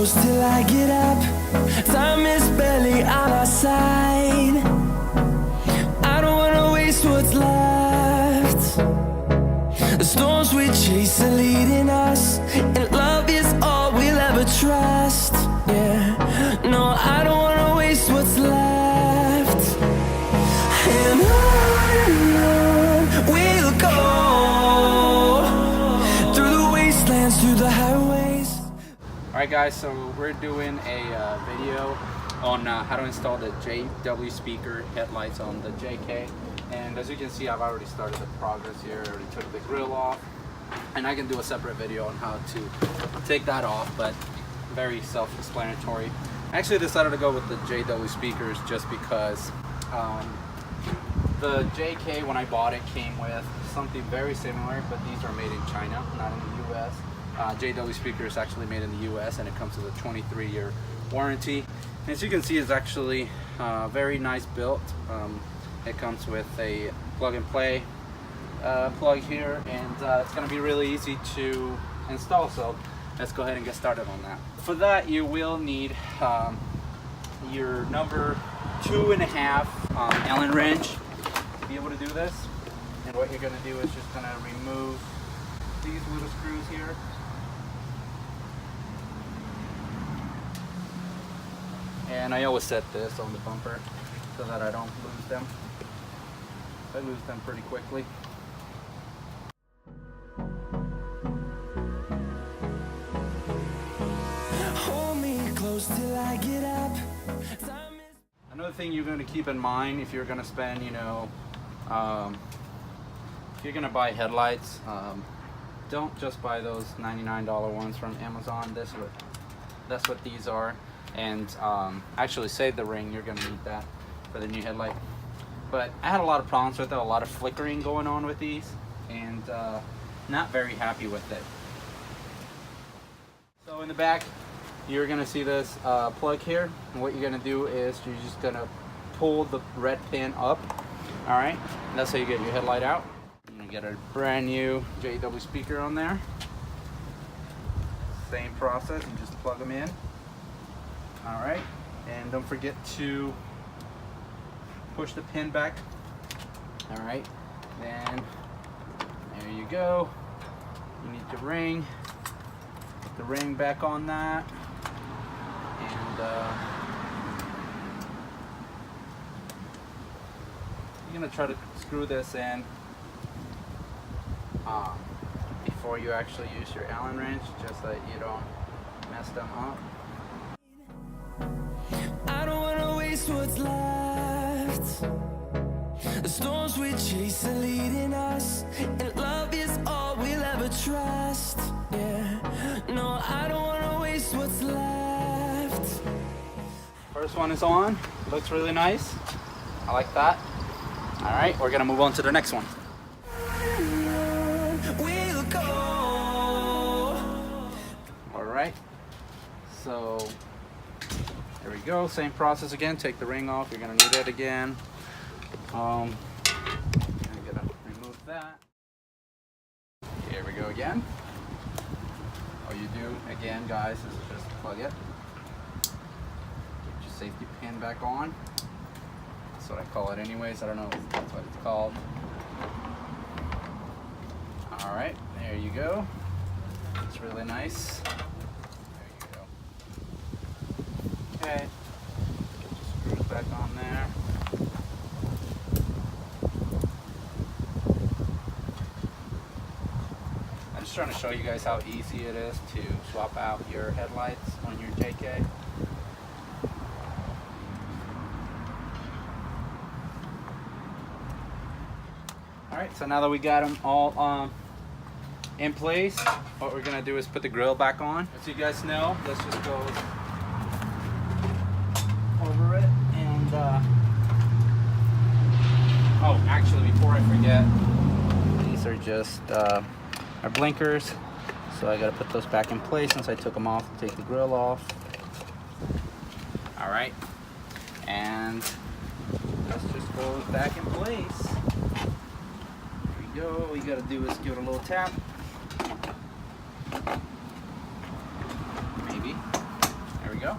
close till I get up. Time is barely on our side. I don't wanna waste what's left. The storms we chase are leading us, and love is all we'll ever trust. Yeah, no, I don't wanna waste what's left. And on we'll go, through the wastelands, through the highways. Alright guys, so we're doing a video on how to install the JW speaker headlights on the JK. And as you can see, I've already started the progress here. I already took the grill off, and I can do a separate video on how to take that off, but very self-explanatory. I actually decided to go with the JW speakers just because the JK, when I bought it, came with something very similar, but these are made in China, not in the US. JW speaker is actually made in the US, and it comes with a 23-year warranty. And as you can see, it's actually very nice built. It comes with a plug-and-play plug here, and it's going to be really easy to install. So let's go ahead and get started on that. For that, you will need your number 2.5 Allen wrench to be able to do this. And what you're going to do is just going to remove these little screws here. And I always set this on the bumper so that I don't lose them. I lose them pretty quickly. Hold me close till I get up. Another thing you're going to keep in mind if you're going to spend, if you're going to buy headlights, don't just buy those $99 ones from Amazon. That's what these are. And actually save the ring, you're going to need that for the new headlight. But I had a lot of problems with it, a lot of flickering going on with these, and not very happy with it. So in the back, you're going to see this plug here, and what you're going to do is you're just going to pull the red pin up. All right, and that's how you get your headlight out. You're going to get a brand new JW speaker on there. Same process, you just plug them in. All right, and don't forget to push the pin back. All right, then there you go. You need the ring. Put the ring back on that, and you're gonna try to screw this in before you actually use your Allen wrench, just so that you don't mess them up. I don't wanna waste what's left. The storms we chase are leading us, and love is all we'll ever trust. Yeah, no, I don't wanna waste what's left. First one is on. Looks really nice. I like that. All right, we're gonna move on to the next one. We'll go. All right, so there we go. Same process again. Take the ring off. You're gonna need it again. I'm gonna remove that. Here we go again. All you do again, guys, is just plug it. Get your safety pin back on. That's what I call it anyways. I don't know if that's what it's called. All right, there you go. It's really nice. There you go. Okay. Get your screws back on there. I'm just trying to show you guys how easy it is to swap out your headlights on your JK. Alright, so now that we got them all in place, what we're going to do is put the grill back on. As you guys know, let's just go over it. And, oh, actually, before I forget, these are just our blinkers. So I got to put those back in place since I took them off to take the grill off. Alright, and let's just go back in place. Go. All you gotta do is give it a little tap. Maybe. we go.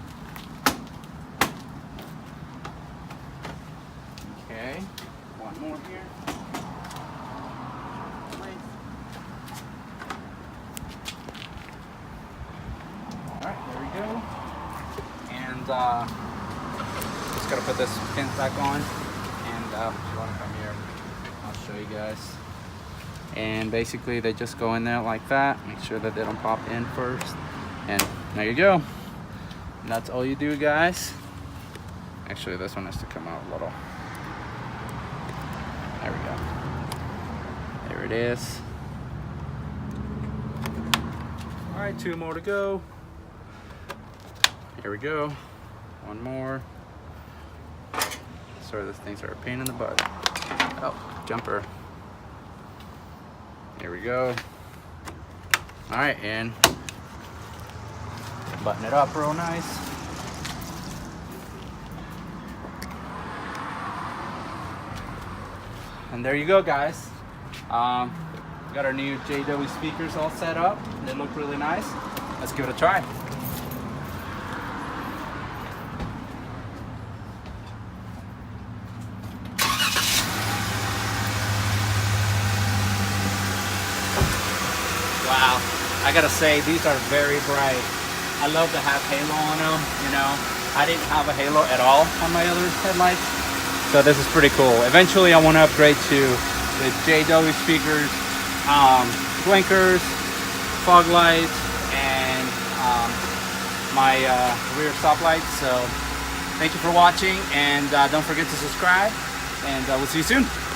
Okay, one more here. Alright, there we go. And just gotta put this pin back on. And if you want to come here, I'll show you guys. And basically they just go in there like that. Make sure that they don't pop in first. And there you go. And that's all you do, guys. Actually, this one has to come out a little. There we go. There it is. All right, 2 more to go. Here we go. 1 more. Sorry, these things are a pain in the butt. Oh, jumper. Here we go. All right, and button it up real nice. And there you go, guys. Got our new JW speakers all set up. They look really nice. Let's give it a try. Wow, I gotta say, these are very bright. I love to have halo on them, you know. I didn't have a halo at all on my other headlights, so this is pretty cool. Eventually I want to upgrade to the JW speakers, blinkers, fog lights, and my rear stop lights. So thank you for watching, and don't forget to subscribe, and we'll see you soon.